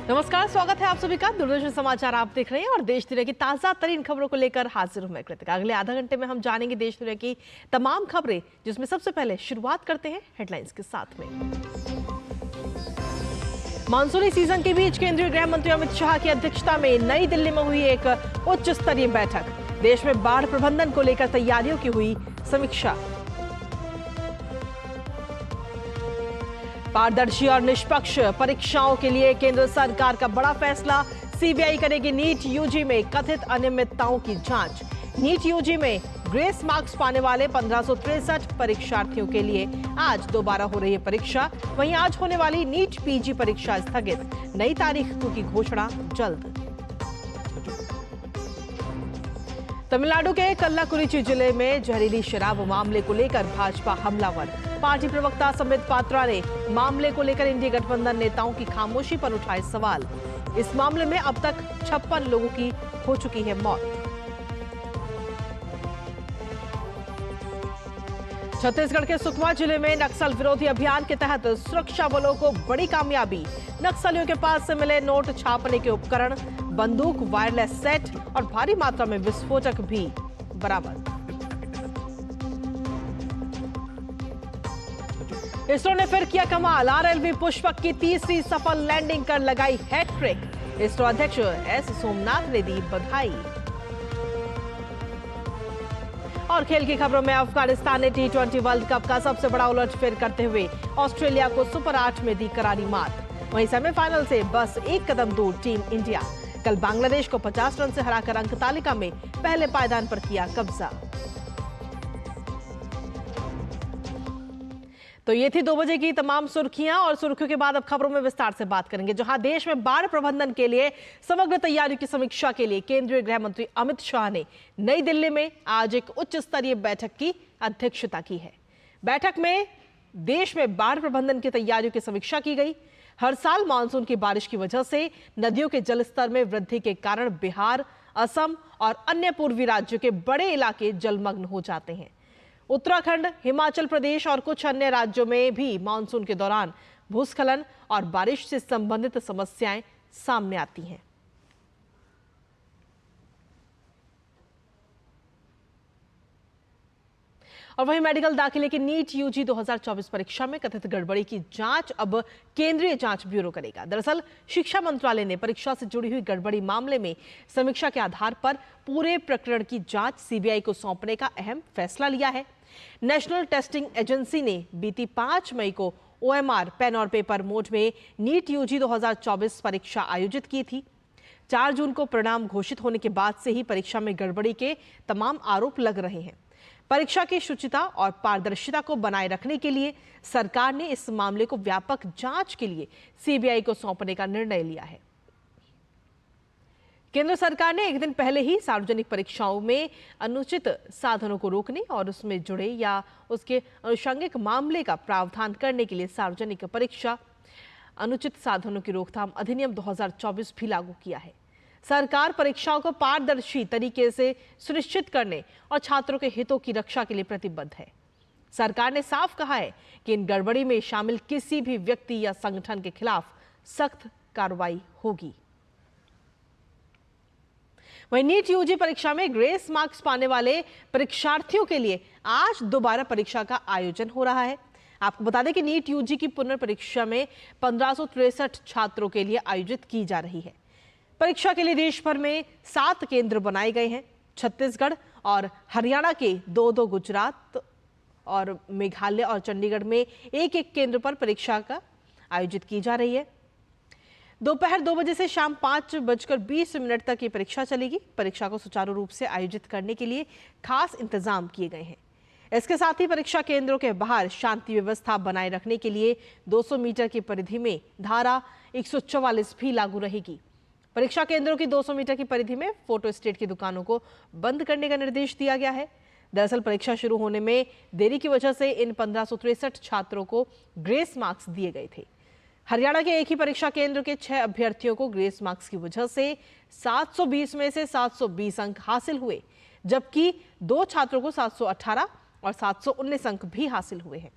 नमस्कार, स्वागत है आप सभी का। दूरदर्शन समाचार आप देख रहे हैं और देश दुनिया की ताजा तरीन खबरों को लेकर हाजिर हूं मैं कृतिका। अगले आधा घंटे में हम जानेंगे देश दुनिया की तमाम खबरें, जिसमें सबसे पहले शुरुआत करते हैं हेडलाइंस के साथ में। मानसूनी सीजन के बीच केंद्रीय गृह मंत्री अमित शाह की अध्यक्षता में नई दिल्ली में हुई एक उच्च स्तरीय बैठक। देश में बाढ़ प्रबंधन को लेकर तैयारियों की हुई समीक्षा। पारदर्शी और निष्पक्ष परीक्षाओं के लिए केंद्र सरकार का बड़ा फैसला। सीबीआई करेगी नीट यूजी में कथित अनियमितताओं की जांच। नीट यूजी में ग्रेस मार्क्स पाने वाले 1563 परीक्षार्थियों के लिए आज दोबारा हो रही है परीक्षा। वहीं आज होने वाली नीट पीजी परीक्षा स्थगित। नई तारीख की घोषणा जल्द। तमिलनाडु के कल्लाकुरिची जिले में जहरीली शराब मामले को लेकर भाजपा हमलावर। पार्टी प्रवक्ता संबित पात्रा ने मामले को लेकर इंडिया गठबंधन नेताओं की खामोशी पर उठाए सवाल। इस मामले में अब तक 56 लोगों की हो चुकी है मौत। छत्तीसगढ़ के सुकमा जिले में नक्सल विरोधी अभियान के तहत सुरक्षा बलों को बड़ी कामयाबी। नक्सलियों के पास से मिले नोट छापने के उपकरण, बंदूक, वायरलेस सेट और भारी मात्रा में विस्फोटक भी बरामद। इसरो ने फिर किया कमाल। आरएलवी पुष्पक की तीसरी सफल लैंडिंग कर लगाई हैट्रिक। इसरो अध्यक्ष एस सोमनाथ ने दी बधाई। और खेल की खबरों में अफगानिस्तान ने T20 वर्ल्ड कप का सबसे बड़ा उलटफेर करते हुए ऑस्ट्रेलिया को सुपर 8 में दी करारी मात। वहीं सेमीफाइनल से बस एक कदम दूर टीम इंडिया। कल बांग्लादेश को 50 रन से हराकर अंक तालिका में पहले पायदान पर किया कब्जा। तो ये थी 2 बजे की तमाम सुर्खियां, और सुर्खियों के बाद अब खबरों में विस्तार से बात करेंगे। जहां देश में बाढ़ प्रबंधन के लिए समग्र तैयारियों की समीक्षा के लिए केंद्रीय गृह मंत्री अमित शाह ने नई दिल्ली में आज एक उच्च स्तरीय बैठक की अध्यक्षता की है। बैठक में देश में बाढ़ प्रबंधन की तैयारियों की समीक्षा की गई। हर साल मानसून की बारिश की वजह से नदियों के जलस्तर में वृद्धि के कारण बिहार, असम और अन्य पूर्वी राज्यों के बड़े इलाके जलमग्न हो जाते हैं। उत्तराखंड, हिमाचल प्रदेश और कुछ अन्य राज्यों में भी मानसून के दौरान भूस्खलन और बारिश से संबंधित समस्याएं सामने आती हैं। और वहीं मेडिकल दाखिले की नीट यूजी 2024 परीक्षा में कथित गड़बड़ी की जांच अब केंद्रीय जांच ब्यूरो करेगा। दरअसल शिक्षा मंत्रालय ने परीक्षा से जुड़ी हुई गड़बड़ी मामले में समीक्षा के आधार पर पूरे प्रकरण की जांच सीबीआई को सौंपने का अहम फैसला लिया है। नेशनल टेस्टिंग एजेंसी ने बीती 5 मई को ओएमआर पेन और पेपर मोड में नीट यूजी 2024 परीक्षा आयोजित की थी। 4 जून को परिणाम घोषित होने के बाद से ही परीक्षा में गड़बड़ी के तमाम आरोप लग रहे हैं। परीक्षा की शुचिता और पारदर्शिता को बनाए रखने के लिए सरकार ने इस मामले को व्यापक जांच के लिए सीबीआई को सौंपने का निर्णय लिया है। केंद्र सरकार ने एक दिन पहले ही सार्वजनिक परीक्षाओं में अनुचित साधनों को रोकने और उसमें जुड़े या उसके अनुषंगिक मामले का प्रावधान करने के लिए सार्वजनिक परीक्षा अनुचित साधनों की रोकथाम अधिनियम 2024 भी लागू किया है। सरकार परीक्षाओं को पारदर्शी तरीके से सुनिश्चित करने और छात्रों के हितों की रक्षा के लिए प्रतिबद्ध है। सरकार ने साफ कहा है कि इन गड़बड़ी में शामिल किसी भी व्यक्ति या संगठन के खिलाफ सख्त कार्रवाई होगी। वहीं नीट यूजी परीक्षा में ग्रेस मार्क्स पाने वाले परीक्षार्थियों के लिए आज दोबारा परीक्षा का आयोजन हो रहा है। आपको बता दें कि नीट यूजी की पुनर्परीक्षा में 1563 छात्रों के लिए आयोजित की जा रही है। परीक्षा के लिए देश भर में 7 केंद्र बनाए गए हैं। छत्तीसगढ़ और हरियाणा के 2-2, गुजरात और मेघालय और चंडीगढ़ में 1-1 केंद्र पर परीक्षा का आयोजित की जा रही है। दोपहर 2 बजे से शाम 5:20 तक ये परीक्षा चलेगी। परीक्षा को सुचारू रूप से आयोजित करने के लिए खास इंतजाम किए गए हैं। इसके साथ ही परीक्षा केंद्रों के बाहर शांति व्यवस्था बनाए रखने के लिए 200 मीटर की परिधि में धारा 144 भी लागू रहेगी। परीक्षा केंद्रों की 200 मीटर की परिधि में फोटो स्टेट की दुकानों को बंद करने का निर्देश दिया गया है। दरअसल परीक्षा शुरू होने में देरी की वजह से इन 1563 छात्रों को ग्रेस मार्क्स दिए गए थे। हरियाणा के एक ही परीक्षा केंद्र के 6 अभ्यर्थियों को ग्रेस मार्क्स की वजह से 720 में से 720 अंक हासिल हुए, जबकि 2 छात्रों को 718 और 719 अंक भी हासिल हुए हैं।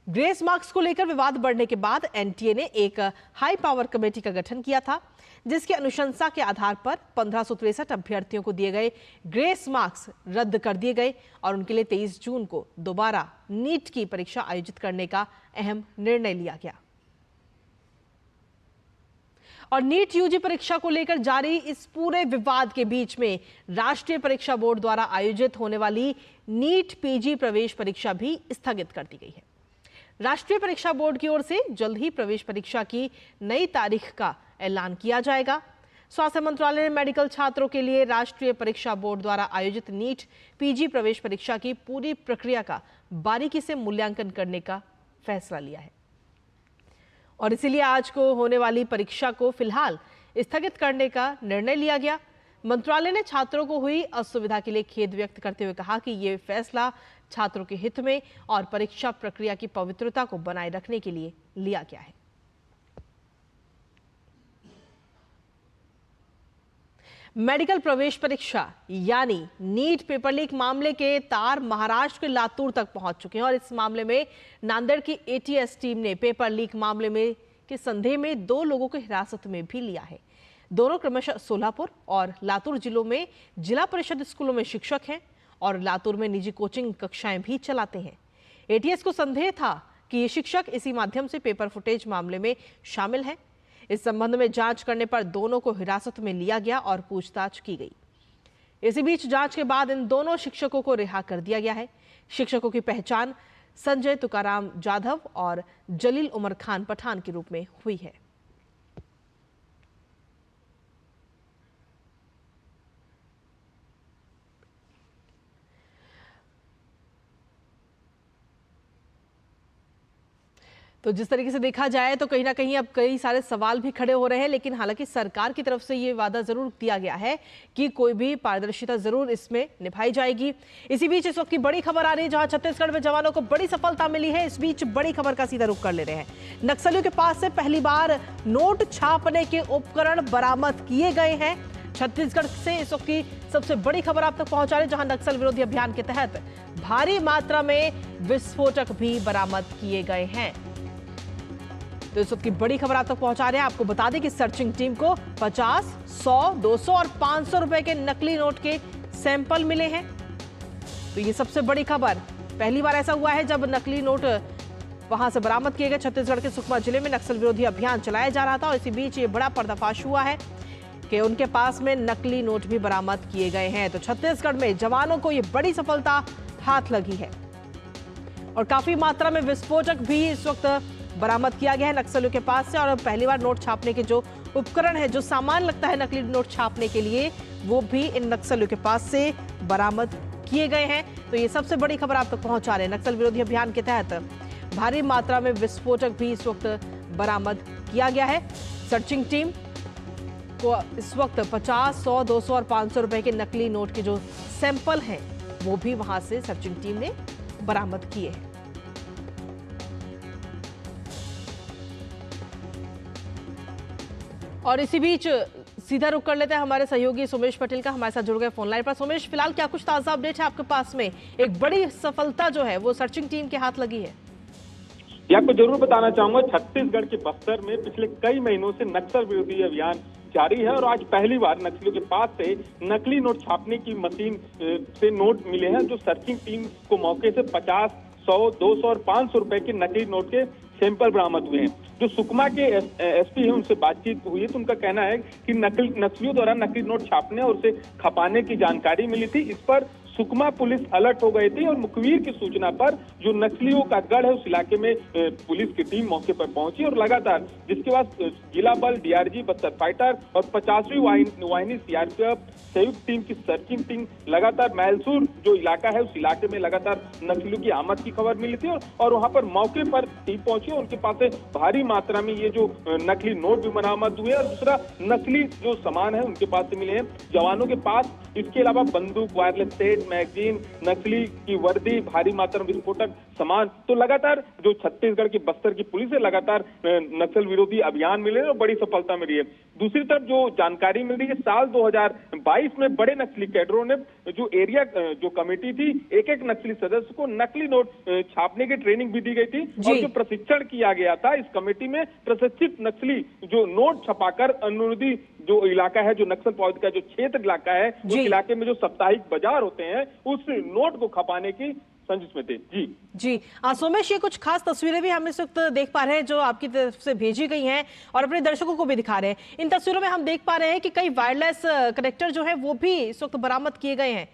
ग्रेस मार्क्स को लेकर विवाद बढ़ने के बाद एनटीए ने एक हाई पावर कमेटी का गठन किया था, जिसकी अनुशंसा के आधार पर 1563 अभ्यर्थियों को दिए गए ग्रेस मार्क्स रद्द कर दिए गए और उनके लिए 23 जून को दोबारा नीट की परीक्षा आयोजित करने का अहम निर्णय लिया गया। और नीट यूजी परीक्षा को लेकर जारी इस पूरे विवाद के बीच में राष्ट्रीय परीक्षा बोर्ड द्वारा आयोजित होने वाली नीट पीजी प्रवेश परीक्षा भी स्थगित कर दी गई है। राष्ट्रीय परीक्षा बोर्ड की ओर से जल्द ही प्रवेश परीक्षा की नई तारीख का ऐलान किया जाएगा। स्वास्थ्य मंत्रालय ने मेडिकल छात्रों के लिए राष्ट्रीय परीक्षा बोर्ड द्वारा आयोजित नीट पीजी प्रवेश परीक्षा की पूरी प्रक्रिया का बारीकी से मूल्यांकन करने का फैसला लिया है और इसीलिए आज को होने वाली परीक्षा को फिलहाल स्थगित करने का निर्णय लिया गया। मंत्रालय ने छात्रों को हुई असुविधा के लिए खेद व्यक्त करते हुए कहा कि यह फैसला छात्रों के हित में और परीक्षा प्रक्रिया की पवित्रता को बनाए रखने के लिए लिया गया है। मेडिकल प्रवेश परीक्षा यानी नीट पेपर लीक मामले के तार महाराष्ट्र के लातूर तक पहुंच चुके हैं और इस मामले में नांदेड़ की एटीएस टीम ने पेपर लीक मामले में के संदेह में 2 लोगों को हिरासत में भी लिया है। दोनों क्रमशः सोलापुर और लातूर जिलों में जिला परिषद स्कूलों में शिक्षक हैं और लातूर में निजी कोचिंग कक्षाएं भी चलाते हैं। एटीएस को संदेह था कि ये शिक्षक इसी माध्यम से पेपर फुटेज मामले में शामिल हैं। इस संबंध में जांच करने पर दोनों को हिरासत में लिया गया और पूछताछ की गई। इसी बीच जांच के बाद इन दोनों शिक्षकों को रिहा कर दिया गया है। शिक्षकों की पहचान संजय तुकाराम जाधव और जलील उमर खान पठान के रूप में हुई है। तो जिस तरीके से देखा जाए तो कहीं ना कहीं अब कई सारे सवाल भी खड़े हो रहे हैं, लेकिन हालांकि सरकार की तरफ से ये वादा जरूर दिया गया है कि कोई भी पारदर्शिता जरूर इसमें निभाई जाएगी। इसी बीच इस वक्त की बड़ी खबर आ रही है जहां छत्तीसगढ़ में जवानों को बड़ी सफलता मिली है। इस बीच बड़ी खबर का सीधा रुख कर ले रहे हैं। नक्सलियों के पास से पहली बार नोट छापने के उपकरण बरामद किए गए हैं। छत्तीसगढ़ से इस वक्त की सबसे बड़ी खबर आप तक पहुंचा रहे हैं जहां नक्सल विरोधी अभियान के तहत भारी मात्रा में विस्फोटक भी बरामद किए गए हैं। तो इस वक्त की बड़ी खबर आप तक पहुंचा रहे हैं। आपको बता दें कि सर्चिंग टीम को 50, 100, 200 और 500 रुपए के नकली नोट के सैंपल मिले हैं। तो ये सबसे बड़ी खबर, पहली बार ऐसा हुआ है जब नकली नोट वहां से बरामद किए गए। छत्तीसगढ़ के सुकमा जिले में नक्सल विरोधी अभियान चलाया जा रहा था और इसी बीच ये बड़ा पर्दाफाश हुआ है कि उनके पास में नकली नोट भी बरामद किए गए हैं। तो छत्तीसगढ़ में जवानों को ये बड़ी सफलता हाथ लगी है और काफी मात्रा में विस्फोटक भी इस वक्त बरामद किया गया है नक्सलियों के पास से। और पहली बार नोट छापने के जो उपकरण है, जो सामान लगता है नकली नोट छापने के लिए, वो भी इन नक्सलियों के पास से बरामद किए गए हैं। तो ये सबसे बड़ी खबर आप तक पहुंचा रहे हैं। नक्सल विरोधी अभियान के तहत भारी मात्रा में विस्फोटक भी इस वक्त बरामद किया गया है। सर्चिंग टीम को इस वक्त 50, 100, 200 और 500 रुपए के नकली नोट के जो सैंपल हैं वो भी वहां से सर्चिंग टीम ने बरामद किए हैं। और इसी बीच सीधा रुख कर लेते हैं हमारे सहयोगी सोमेश पटेल का, हमारे साथ जुड़ गए फोन लाइन पर। सोमेश, फिलहाल क्या कुछ ताजा अपडेट है आपके पास में? एक बड़ी सफलता जो है वो सर्चिंग टीम के हाथ लगी है। आपको जरूर बताना चाहूंगा, छत्तीसगढ़ के बस्तर में पिछले कई महीनों से नक्सल विरोधी अभियान जारी है और आज पहली बार नक्सलियों के पास से नकली नोट छापने की मशीन से नोट मिले हैं, जो सर्चिंग टीम को मौके से 50, 100, 200 और 500 रुपए के नकली नोट के सैंपल बरामद हुए हैं। जो सुकमा के एसपी है उनसे बातचीत हुई तो उनका कहना है कि नक्सलियों द्वारा नकली नोट छापने और उसे खपाने की जानकारी मिली थी। इस पर सुकमा पुलिस अलर्ट हो गई थी और मुखबिर की सूचना पर जो नक्सलियों का गढ़ है उस इलाके में पुलिस की टीम मौके पर पहुंची और लगातार जिसके बाद जिला बल, डीआरजी, बस्तर फाइटर और 50वीं वाहिनी सीआरपीएफ संयुक्त टीम की सर्चिंग टीम लगातार मैलसूर जो इलाका है उस इलाके में लगातार नक्सलियों की आमद की खबर मिली थी और वहां पर मौके पर टीम पहुंची और उनके पास से भारी मात्रा में ये जो नकली नोट भी बरामद हुए और दूसरा नकली जो सामान है उनके पास से मिले हैं। जवानों के पास इसके अलावा बंदूक, वायरलेस सेट, मैगजीन, नकली की वर्दी, भारी मात्रा में विस्फोटक सामान। तो लगातार जो छत्तीसगढ़ की बस्तर की पुलिस है लगातार नक्सल विरोधी अभियान मिले और बड़ी सफलता मिली है। दूसरी तरफ जो जानकारी मिल रही है, साल 2022 में बड़े नक्सली कैडरों ने जो एरिया जो कमेटी थी, एक एक नक्सली सदस्य को नकली नोट छापने की ट्रेनिंग भी दी गई थी और जो प्रशिक्षण किया गया था इस कमेटी में प्रशिक्षित नक्सली जो नोट छपाकर अनुरोधी जो इलाका है, जो नक्सल प्रभावित का जो क्षेत्र इलाका है, उस इलाके में जो साप्ताहिक बाजार होते हैं उस नोट को खपाने की संजिश में थे। जी सोमेश, ये कुछ खास तस्वीरें भी हम इस वक्त देख पा रहे हैं जो आपकी तरफ से भेजी गई हैं और अपने दर्शकों को भी दिखा रहे हैं। इन तस्वीरों में हम देख पा रहे हैं कि कई वायरलेस कनेक्टर जो है वो भी इस वक्त बरामद किए गए हैं।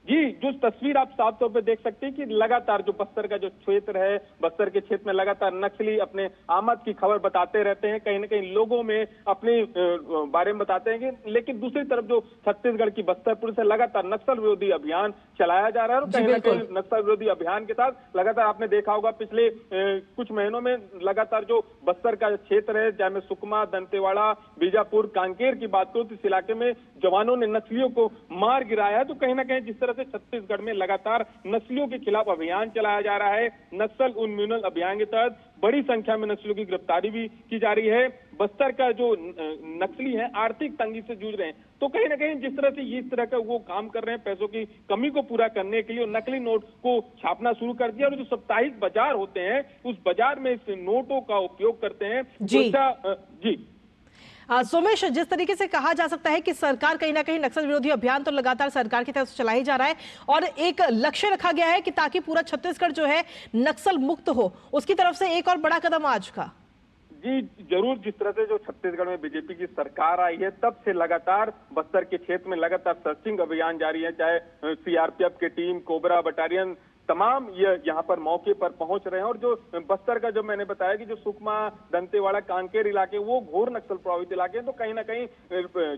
जी, जो तस्वीर आप साफ तौर पे देख सकते हैं कि लगातार जो बस्तर का जो क्षेत्र है, बस्तर के क्षेत्र में लगातार नक्सली अपने आमद की खबर बताते रहते हैं, कहीं ना कहीं लोगों में अपने बारे में बताते हैं कि, लेकिन दूसरी तरफ जो छत्तीसगढ़ की बस्तर पुलिस है लगातार नक्सल विरोधी अभियान चलाया जा रहा है और कहीं ना कहीं नक्सल विरोधी अभियान के साथ लगातार आपने देखा होगा पिछले कुछ महीनों में लगातार जो बस्तर का क्षेत्र है, चाहे मैं सुकमा, दंतेवाड़ा, बीजापुर, कांकेर की बात करूं तो इस इलाके में जवानों ने नक्सलियों को मार गिराया है। तो कहीं ना कहीं जिस तरह से छत्तीसगढ़ में लगातार नक्सलियों के खिलाफ अभियान चलाया जा रहा है, नक्सल उन्मूलन अभियान के तहत बड़ी संख्या में नक्सलियों की गिरफ्तारी भी की जा रही है। बस्तर का जो नक्सली है आर्थिक तंगी से जूझ रहे हैं, तो कहीं ना कहीं जिस तरह से इस तरह का वो काम कर रहे हैं पैसों की कमी को पूरा करने के लिए नकली नोट को छापना शुरू कर दिया और जो साप्ताहिक बाजार होते हैं उस बाजार में इस नोटों का उपयोग करते हैं। जी सोमेश, जिस तरीके से कहा जा सकता है कि सरकार कहीं ना कहीं नक्सल विरोधी अभियान तो लगातार सरकार की तरफ से चला ही जा रहा है और एक लक्ष्य रखा गया है कि ताकि पूरा छत्तीसगढ़ जो है नक्सल मुक्त हो, उसकी तरफ से एक और बड़ा कदम आज का। जी जरूर, जिस तरह से जो छत्तीसगढ़ में बीजेपी की सरकार आई है तब से लगातार बस्तर के क्षेत्र में लगातार सर्चिंग अभियान जारी है, चाहे सीआरपीएफ की टीम, कोबरा बटालियन तमाम ये यहाँ पर मौके पर पहुंच रहे हैं और जो बस्तर का जो मैंने बताया कि जो सुकमा, दंतेवाड़ा, कांकेर इलाके वो घोर नक्सल प्रभावित इलाके हैं, तो कहीं ना कहीं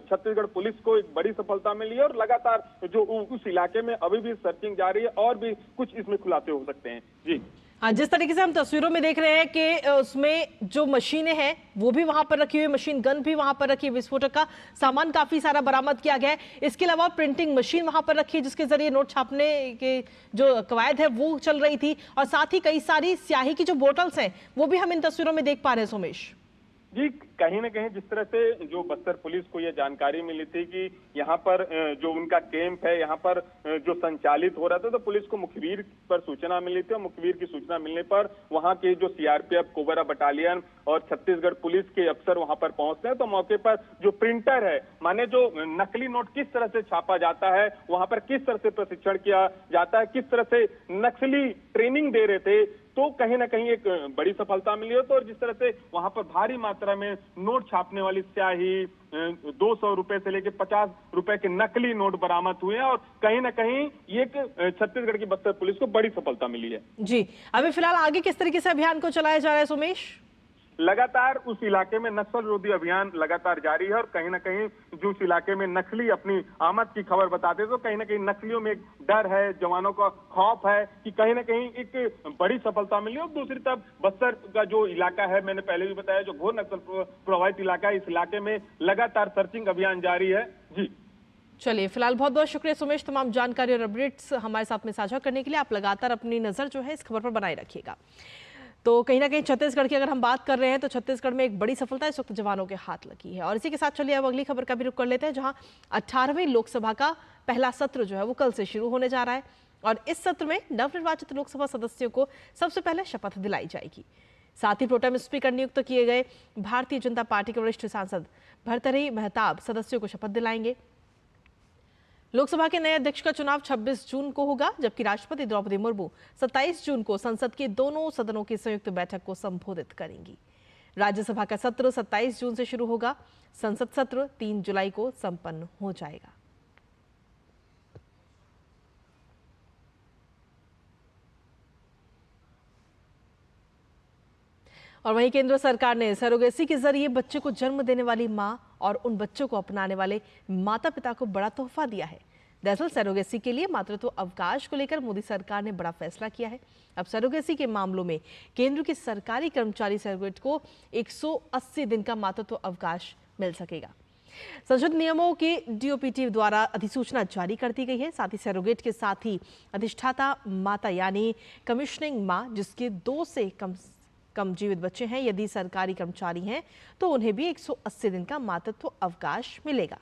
छत्तीसगढ़ पुलिस को एक बड़ी सफलता मिली है और लगातार जो उस इलाके में अभी भी सर्चिंग जारी है और भी कुछ इसमें खुलासे हो सकते हैं। जी हाँ, जिस तरीके से हम तस्वीरों में देख रहे हैं कि उसमें जो मशीनें हैं वो भी वहां पर रखी हुई, मशीन गन भी वहां पर रखी है, विस्फोटक का सामान काफी सारा बरामद किया गया है। इसके अलावा प्रिंटिंग मशीन वहां पर रखी है जिसके जरिए नोट छापने के जो कवायद है वो चल रही थी और साथ ही कई सारी स्याही की जो बोटल्स हैं वो भी हम इन तस्वीरों में देख पा रहे हैं। सोमेश जी, कहीं ना कहीं जिस तरह से जो बस्तर पुलिस को यह जानकारी मिली थी कि यहाँ पर जो उनका कैंप है यहाँ पर जो संचालित हो रहा था, तो पुलिस को मुखबिर पर सूचना मिली थी और मुखबिर की सूचना मिलने पर वहाँ के जो सीआरपीएफ, कोबरा बटालियन और छत्तीसगढ़ पुलिस के अफसर वहाँ पर पहुंचते हैं। तो मौके पर जो प्रिंटर है, माने जो नकली नोट किस तरह से छापा जाता है, वहाँ पर किस तरह से प्रशिक्षण किया जाता है, किस तरह से नक्सली ट्रेनिंग दे रहे थे, तो कहीं ना कहीं एक बड़ी सफलता मिली हो। तो और जिस तरह से वहां पर भारी मात्रा में नोट छापने वाली स्याही 200 रुपए से लेकर 50 रुपए के नकली नोट बरामद हुए हैं और कहीं ना कहीं ये छत्तीसगढ़ की बस्तर पुलिस को बड़ी सफलता मिली है। जी, अभी फिलहाल आगे किस तरीके से अभियान को चलाया जा रहा है सोमेश? लगातार उस इलाके में नक्सल विरोधी अभियान लगातार जारी है और कहीं ना कहीं जो उस इलाके में नक्सली अपनी आमद की खबर बताते हैं तो कहीं ना कहीं नक्सलियों में एक डर है, जवानों का खौफ है कि कहीं ना कहीं एक बड़ी सफलता मिली। और दूसरी तरफ बस्तर का जो इलाका है, मैंने पहले भी बताया, जो घोर नक्सल प्रभावित इलाका है, इस इलाके में लगातार सर्चिंग अभियान जारी है। जी चलिए, फिलहाल बहुत बहुत शुक्रिया सोमेश, तमाम जानकारी और अपडेट्स हमारे साथ में साझा करने के लिए। आप लगातार अपनी नजर जो है इस खबर पर बनाए रखिएगा। तो कहीं ना कहीं छत्तीसगढ़ की अगर हम बात कर रहे हैं तो छत्तीसगढ़ में एक बड़ी सफलता इस वक्त जवानों के हाथ लगी है। और इसी के साथ चलिए अब अगली खबर का भी रुख कर लेते हैं, जहां 18वीं लोकसभा का पहला सत्र जो है वो कल से शुरू होने जा रहा है और इस सत्र में नवनिर्वाचित लोकसभा सदस्यों को सबसे पहले शपथ दिलाई जाएगी। साथ ही प्रोटेम स्पीकर नियुक्त किए गए भारतीय जनता पार्टी के वरिष्ठ सांसद भर्तृहरि महताब सदस्यों को शपथ दिलाएंगे। लोकसभा के नए अध्यक्ष का चुनाव 26 जून को होगा, जबकि राष्ट्रपति द्रौपदी मुर्मू 27 जून को संसद के दोनों सदनों की संयुक्त बैठक को संबोधित करेंगी। राज्यसभा का सत्र 27 जून से शुरू होगा। संसद सत्र 3 जुलाई को संपन्न हो जाएगा। और वहीं केंद्र सरकार ने सरोगेसी के जरिए बच्चे को जन्म देने वाली मां और उन बच्चों को अपनाने वाले माता पिता को बड़ा तोहफा दिया है। दरअसल सरोगेसी के लिए मातृत्व अवकाश को लेकर मोदी सरकार ने बड़ा फैसला किया है। अब सरोगेसी के मामलों में केंद्र के सरकारी कर्मचारी सरोगेट को 180 दिन का मातृत्व अवकाश मिल सकेगा। संशोधित नियमों की डीओपीटी द्वारा अधिसूचना जारी कर दी गई है। साथ ही सरोगेट के साथ ही अधिष्ठाता माता यानी कमीशनिंग मां जिसके 2 से कम जीवित बच्चे हैं, यदि सरकारी कर्मचारी हैं तो उन्हें भी 180 दिन का मातृत्व अवकाश मिलेगा।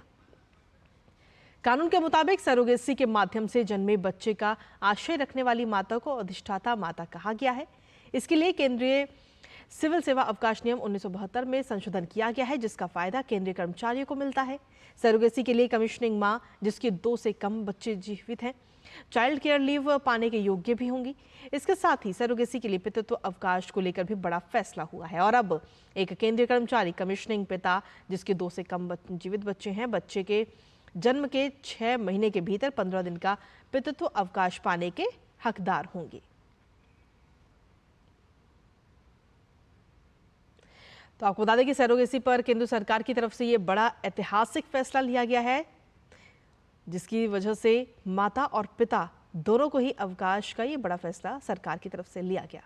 कानून के मुताबिक सरोगेसी के माध्यम से जन्मे बच्चे का आश्रय रखने वाली माता को अधिष्ठाता माता कहा गया है। इसके लिए केंद्रीय सिविल सेवा अवकाश नियम 1972 में संशोधन किया गया है, जिसका फायदा केंद्रीय कर्मचारियों को मिलता है। सरोगेसी के लिए कमीशनिंग मां जिसके 2 से कम बच्चे जीवित हैं चाइल्ड केयर लीव पाने के योग्य भी होंगी। इसके साथ ही सरोगेसी के लिए पितृत्व अवकाश को लेकर भी बड़ा फैसला हुआ है और अब एक केंद्रीय कर्मचारी कमीशनिंग पिता जिसके 2 से कम जीवित बच्चे हैं, बच्चे के जन्म के 6 महीने के भीतर 15 दिन का पितृत्व अवकाश पाने के हकदार होंगे। तो आपको बता दें कि सरोगेसी पर केंद्र सरकार की तरफ से ये बड़ा ऐतिहासिक फैसला लिया गया है, जिसकी वजह से माता और पिता दोनों को ही अवकाश का ये बड़ा फैसला सरकार की तरफ से लिया गया।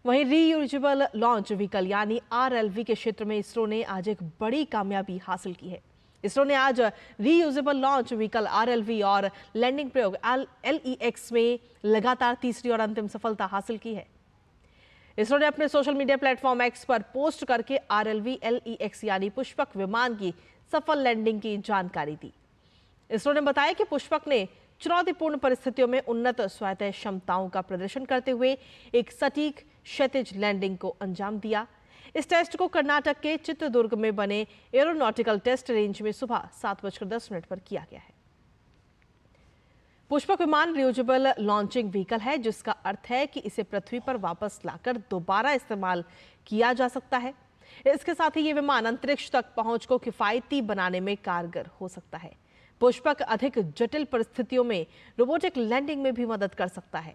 वहीं रीयूजेबल लॉन्च व्हीकल यानी RLV के क्षेत्र में इसरो ने आज एक बड़ी कामयाबी हासिल की है। इसरो ने आज रीयूजेबल लॉन्च व्हीकल RLV और लैंडिंग प्रयोग LEX में लगातार तीसरी और अंतिम सफलता हासिल की है। इसरो ने अपने सोशल मीडिया प्लेटफॉर्म X पर पोस्ट करके RLV LEX यानी पुष्पक विमान की सफल लैंडिंग की जानकारी दी। इसरो ने बताया कि पुष्पक ने चुनौतीपूर्ण परिस्थितियों में उन्नत स्वायत्त क्षमताओं का प्रदर्शन करते हुए एक सटीक क्षैतिज लैंडिंग को अंजाम दिया। इस टेस्ट को कर्नाटक के चित्रदुर्ग में बने एरोनॉटिकल टेस्ट रेंज में सुबह 7:10 पर किया गया है। पुष्पक विमान रियूजेबल लॉन्चिंग व्हीकल है, जिसका अर्थ है कि इसे पृथ्वी पर वापस लाकर दोबारा इस्तेमाल किया जा सकता है। इसके साथ ही ये विमान अंतरिक्ष तक पहुंच को किफायती बनाने में कारगर हो सकता है। पुष्पक अधिक जटिल परिस्थितियों में रोबोटिक लैंडिंग में भी मदद कर सकता है।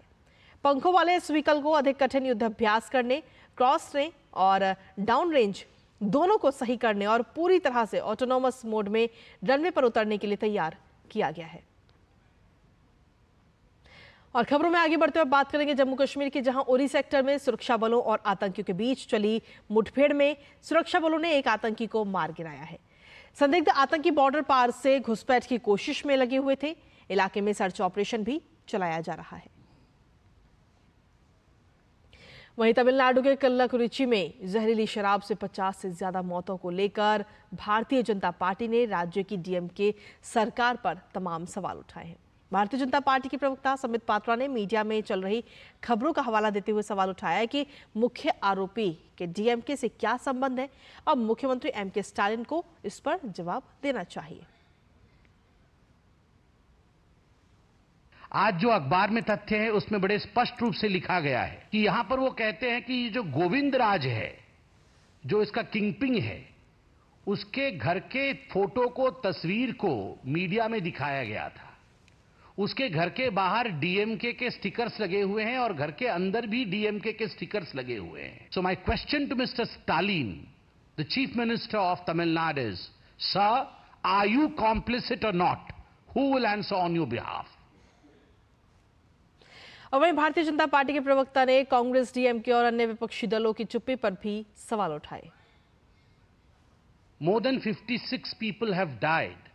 पंखों वाले इस व्हीकल को अधिक कठिन युद्धाभ्यास करने, क्रॉस रेंज और डाउन रेंज दोनों को सही करने और पूरी तरह से ऑटोनोमस मोड में रनवे पर उतरने के लिए तैयार किया गया है। और खबरों में आगे बढ़ते हुए बात करेंगे जम्मू कश्मीर की, जहां उरी सेक्टर में सुरक्षा बलों और आतंकियों के बीच चली मुठभेड़ में सुरक्षा बलों ने एक आतंकी को मार गिराया है। संदिग्ध आतंकी बॉर्डर पार से घुसपैठ की कोशिश में लगे हुए थे। इलाके में सर्च ऑपरेशन भी चलाया जा रहा है। वहीं तमिलनाडु के कल्लाकुरिची में जहरीली शराब से 50 से ज्यादा मौतों को लेकर भारतीय जनता पार्टी ने राज्य की DMK सरकार पर तमाम सवाल उठाए हैं। भारतीय जनता पार्टी के प्रवक्ता संबित पात्रा ने मीडिया में चल रही खबरों का हवाला देते हुए सवाल उठाया कि मुख्य आरोपी के DMK से क्या संबंध है। अब मुख्यमंत्री MK स्टालिन को इस पर जवाब देना चाहिए। आज जो अखबार में तथ्य है उसमें बड़े स्पष्ट रूप से लिखा गया है कि यहां पर वो कहते हैं कि ये जो गोविंद राज है, जो इसका किंगपिंग है, उसके घर के फोटो को, तस्वीर को मीडिया में दिखाया गया था। उसके घर के बाहर DMK के स्टिकर्स लगे हुए हैं और घर के अंदर भी DMK के स्टिकर्स लगे हुए हैं। So my question to mister Stalin, the chief minister of Tamil Nadu is, sir, are you complicit or not? Who will answer on your behalf? और वहीं भारतीय जनता पार्टी के प्रवक्ता ने कांग्रेस, DMK और अन्य विपक्षी दलों की चुप्पी पर भी सवाल उठाए। More than 56 people have died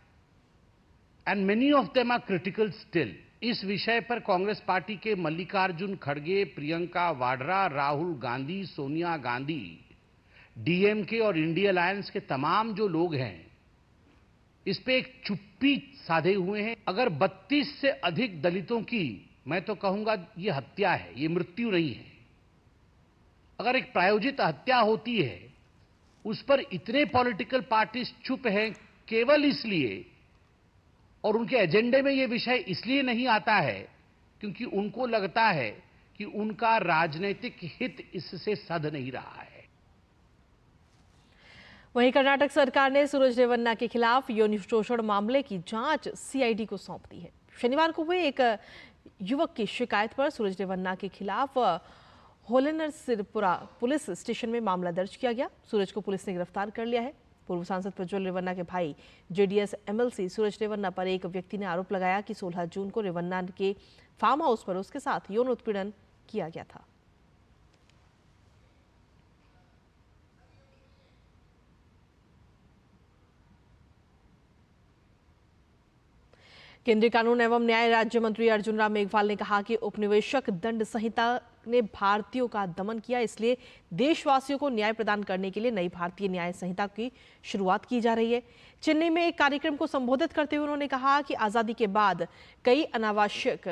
and many of them are critical still. इस विषय पर कांग्रेस पार्टी के मल्लिकार्जुन खड़गे, प्रियंका वाड्रा, राहुल गांधी, सोनिया गांधी, DMK और इंडिया अलायंस के तमाम जो लोग हैं, इस पे एक चुप्पी साधे हुए हैं। अगर 32 से अधिक दलितों की, मैं तो कहूंगा ये हत्या है, ये मृत्यु नहीं है। अगर एक प्रायोजित हत्या होती है, उस पर इतने पॉलिटिकल पार्टीज चुप हैं केवल इसलिए, और उनके एजेंडे में यह विषय इसलिए नहीं आता है क्योंकि उनको लगता है कि उनका राजनीतिक हित इससे सध नहीं रहा है। वहीं कर्नाटक सरकार ने सूरज रेवन्ना के खिलाफ यौन शोषण मामले की जांच CID को सौंप दी है। शनिवार को हुए एक युवक की शिकायत पर सूरज रेवन्ना के खिलाफ होलेनर सिरपुरा पुलिस स्टेशन में मामला दर्ज किया गया। सूरज को पुलिस ने गिरफ्तार कर लिया है। पूर्व सांसद प्रज्वल रेवन्ना के भाई JDS MLC सूरज रेवन्ना पर एक व्यक्ति ने आरोप लगाया कि 16 जून को रेवन्ना के फार्म हाउस पर उसके साथ यौन उत्पीड़न किया गया था। केंद्रीय कानून एवं न्याय राज्य मंत्री अर्जुन राम मेघवाल ने कहा कि उपनिवेशक दंड संहिता ने भारतीयों का दमन किया, इसलिए देशवासियों को न्याय प्रदान करने के लिए नई भारतीय न्याय संहिता की शुरुआत की जा रही है। चेन्नई में एक कार्यक्रम को संबोधित करते हुए उन्होंने कहा कि आजादी के बाद कई अनावश्यक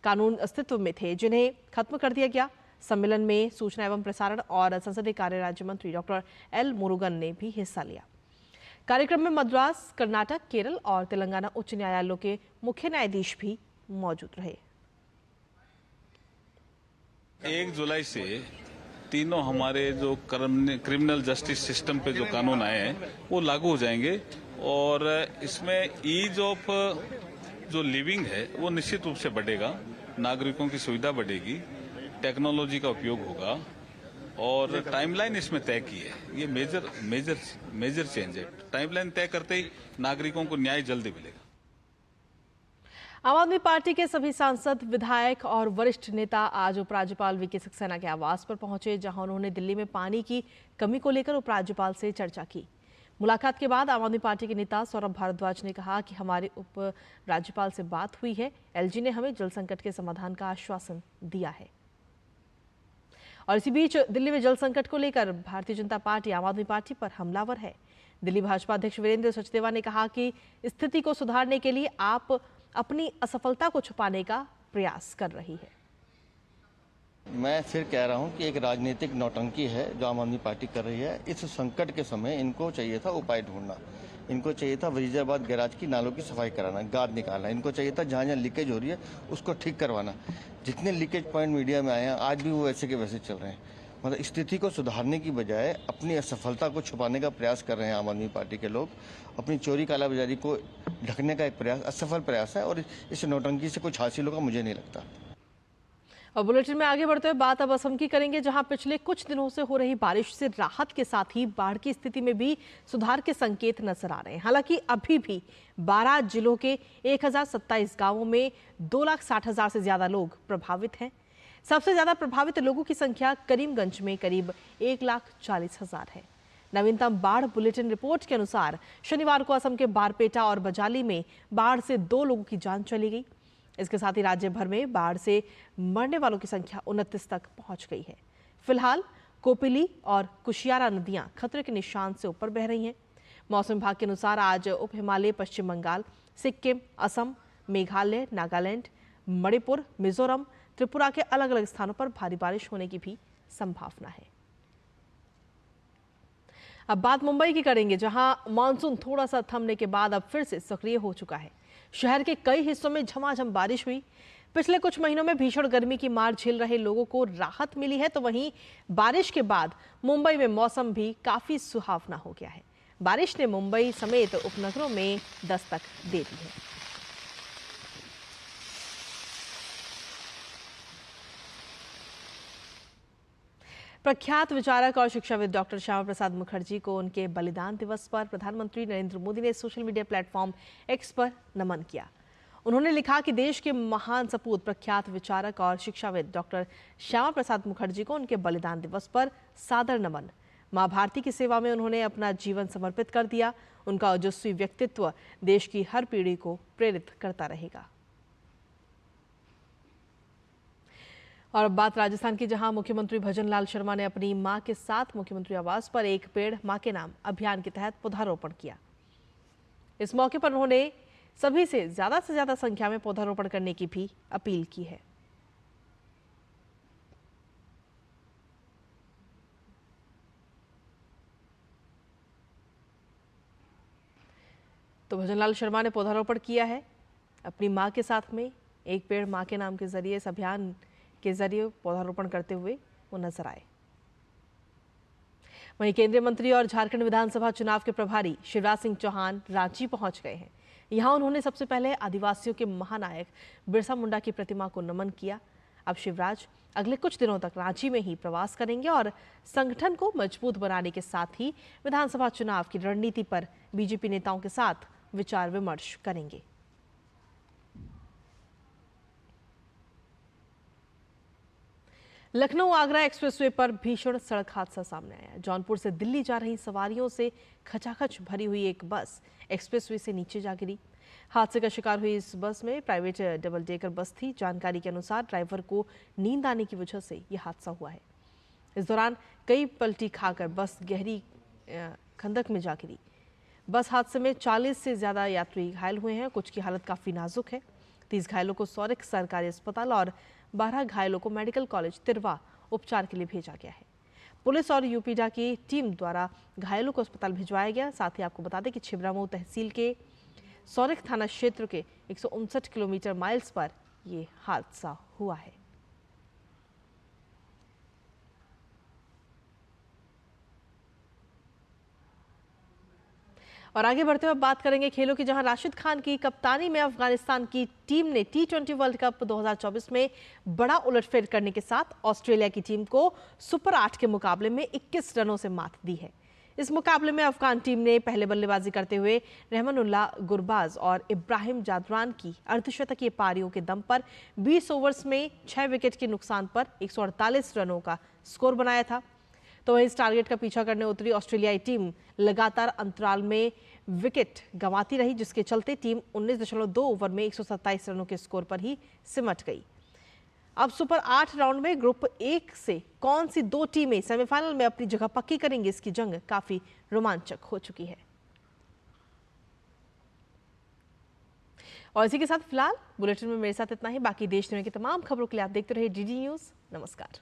कानून अस्तित्व में थे जिन्हें खत्म कर दिया गया। सम्मेलन में सूचना एवं प्रसारण और संसदीय कार्य राज्य मंत्री डॉक्टर एल मुरुगन ने भी हिस्सा लिया। कार्यक्रम में मद्रास, कर्नाटक, केरल और तेलंगाना उच्च न्यायालयों के मुख्य न्यायाधीश भी मौजूद रहे। 1 जुलाई से तीनों हमारे जो क्रिमिनल जस्टिस सिस्टम पे जो कानून आए हैं वो लागू हो जाएंगे और इसमें ईज ऑफ जो लिविंग है वो निश्चित रूप से बढ़ेगा, नागरिकों की सुविधा बढ़ेगी, टेक्नोलॉजी का उपयोग होगा और टाइमलाइन इसमें तय की है। ये मेजर चेंज है। टाइमलाइन तय करते ही नागरिकों को न्याय जल्दी मिलेगा। आम आदमी पार्टी के सभी सांसद, विधायक और वरिष्ठ नेता आज उपराज्यपाल वीके सक्सेना के आवास पर पहुंचे, जहां उन्होंने दिल्ली में पानी की कमी को लेकर उपराज्यपाल से चर्चा की। मुलाकात के बाद आम आदमी पार्टी के नेता सौरभ भारद्वाज ने कहा कि हमारे उपराज्यपाल से बात हुई है, एलजी ने हमें जल संकट के समाधान का आश्वासन दिया है। और इसी बीच दिल्ली में जल संकट को लेकर भारतीय जनता पार्टी आम आदमी पार्टी पर हमलावर है। दिल्ली भाजपा अध्यक्ष वीरेंद्र सचदेवा ने कहा कि स्थिति को सुधारने के लिए आप अपनी असफलता को छुपाने का प्रयास कर रही है। मैं फिर कह रहा हूं कि एक राजनीतिक नौटंकी है जो आम आदमी पार्टी कर रही है। इस संकट के समय इनको चाहिए था उपाय ढूंढना, इनको चाहिए था वजीराबाद गैराज की नालों की सफाई कराना, गाद निकालना, इनको चाहिए था जहां जहां लीकेज हो रही है उसको ठीक करवाना। जितने लीकेज पॉइंट मीडिया में आए हैं आज भी वो वैसे के वैसे चल रहे हैं। मतलब स्थिति को सुधारने की बजाय अपनी असफलता को छुपाने का प्रयास कर रहे हैं आम आदमी पार्टी के लोग। अपनी चोरी कालाबाजारी को ढकने का एक प्रयास, असफल प्रयास है और इस नौटंकी से कुछ हासिल होगा मुझे नहीं लगता। और बुलेटिन में आगे बढ़ते हुए बात अब असम की करेंगे, जहां पिछले कुछ दिनों से हो रही बारिश से राहत के साथ ही बाढ़ की स्थिति में भी सुधार के संकेत नजर आ रहे हैं। हालांकि अभी भी 12 जिलों के 1027 गांवों में 2,60,000 से ज्यादा लोग प्रभावित हैं। सबसे ज्यादा प्रभावित लोगों की संख्या करीमगंज में करीब 1,40,000 है। नवीनतम बाढ़ बुलेटिन रिपोर्ट के अनुसार शनिवार को असम के बारपेटा और बजाली में बाढ़ से 2 लोगों की जान चली गई। इसके साथ ही राज्य भर में बाढ़ से मरने वालों की संख्या 29 तक पहुंच गई है। फिलहाल कोपिली और कुशियारा नदियां खतरे के निशान से ऊपर बह रही हैं। मौसम विभाग के अनुसार आज उप हिमालय, पश्चिम बंगाल, सिक्किम, असम, मेघालय, नागालैंड, मणिपुर, मिजोरम, त्रिपुरा के अलग अलग स्थानों पर भारी बारिश होने की भी संभावना है। अब बात मुंबई की करेंगे, जहां मानसून थोड़ा सा थमने के बाद अब फिर से सक्रिय हो चुका है। शहर के कई हिस्सों में झमाझम बारिश हुई। पिछले कुछ महीनों में भीषण गर्मी की मार झेल रहे लोगों को राहत मिली है, तो वहीं बारिश के बाद मुंबई में मौसम भी काफी सुहावना हो गया है। बारिश ने मुंबई समेत उपनगरों में दस्तक दे दी है। प्रख्यात विचारक और शिक्षाविद डॉक्टर श्यामा प्रसाद मुखर्जी को उनके बलिदान दिवस पर प्रधानमंत्री नरेंद्र मोदी ने सोशल मीडिया प्लेटफॉर्म एक्स पर नमन किया। उन्होंने लिखा कि देश के महान सपूत, प्रख्यात विचारक और शिक्षाविद डॉक्टर श्यामा प्रसाद मुखर्जी को उनके बलिदान दिवस पर सादर नमन। मां भारती की सेवा में उन्होंने अपना जीवन समर्पित कर दिया। उनका ओजस्वी व्यक्तित्व देश की हर पीढ़ी को प्रेरित करता रहेगा। और अब बात राजस्थान की, जहां मुख्यमंत्री भजनलाल शर्मा ने अपनी मां के साथ मुख्यमंत्री आवास पर एक पेड़ मां के नाम अभियान के तहत पौधारोपण किया। इस मौके पर उन्होंने सभी से ज्यादा संख्या में पौधारोपण करने की भी अपील की है। तो भजनलाल शर्मा ने पौधारोपण किया है अपनी मां के साथ में। एक पेड़ मां के नाम के जरिए इस अभियान के जरिए पौधारोपण करते हुए वो नजर आए। वहीं केंद्रीय मंत्री और झारखंड विधानसभा चुनाव के प्रभारी शिवराज सिंह चौहान रांची पहुंच गए हैं। यहां उन्होंने सबसे पहले आदिवासियों के महानायक बिरसा मुंडा की प्रतिमा को नमन किया। अब शिवराज अगले कुछ दिनों तक रांची में ही प्रवास करेंगे और संगठन को मजबूत बनाने के साथ ही विधानसभा चुनाव की रणनीति पर बीजेपी नेताओं के साथ विचार विमर्श करेंगे। लखनऊ आगरा एक्सप्रेसवे पर भीषण सड़क हादसा सामने आया। जौनपुर से दिल्ली जा रही सवारियों से खचाखच भरी हुई एक बस एक्सप्रेसवे से नीचे जा गिरी। हादसे का शिकार हुई इस बस में प्राइवेट डबल डेकर बस थी। जानकारी के अनुसार ड्राइवर को नींद आने की वजह से यह हादसा हुआ है। इस दौरान कई पलटी खाकर बस गहरी खंदक में जा गिरी। बस हादसे में 40 से ज्यादा यात्री घायल हुए हैं। कुछ की हालत काफी नाजुक है। 30 घायलों को सौरिक सरकारी अस्पताल और 12 घायलों को मेडिकल कॉलेज तिरवा उपचार के लिए भेजा गया है। पुलिस और यूपीडा की टीम द्वारा घायलों को अस्पताल भिजवाया गया। साथ ही आपको बता दें कि छिबरामऊ तहसील के सौरिक थाना क्षेत्र के 159 किलोमीटर माइल्स पर यह हादसा हुआ है। और आगे बढ़ते हुए बात करेंगे खेलों की, जहां राशिद खान की कप्तानी में अफगानिस्तान की टीम ने T20 वर्ल्ड कप 2024 में बड़ा उलटफेर करने के साथ ऑस्ट्रेलिया की टीम को सुपर 8 के मुकाबले में 21 रनों से मात दी है। इस मुकाबले में अफगान टीम ने पहले बल्लेबाजी करते हुए रहमानुल्लाह गुरबाज और इब्राहिम जादरान की अर्धशतकीय पारियों के दम पर 20 ओवर्स में 6 विकेट के नुकसान पर 148 रनों का स्कोर बनाया था। तो इस टारगेट का पीछा करने उतरी ऑस्ट्रेलियाई टीम लगातार अंतराल में विकेट गंवाती रही, जिसके चलते टीम 19.2 ओवर में 127 रनों के स्कोर पर ही सिमट गई। अब सुपर 8 राउंड में ग्रुप 1 से कौन सी 2 टीमें सेमीफाइनल में अपनी जगह पक्की करेंगी, इसकी जंग काफी रोमांचक हो चुकी है। और इसी के साथ फिलहाल बुलेटिन में मेरे साथ इतना ही। बाकी देश दुनिया की तमाम खबरों के लिए आप देखते रहिए DD न्यूज। नमस्कार।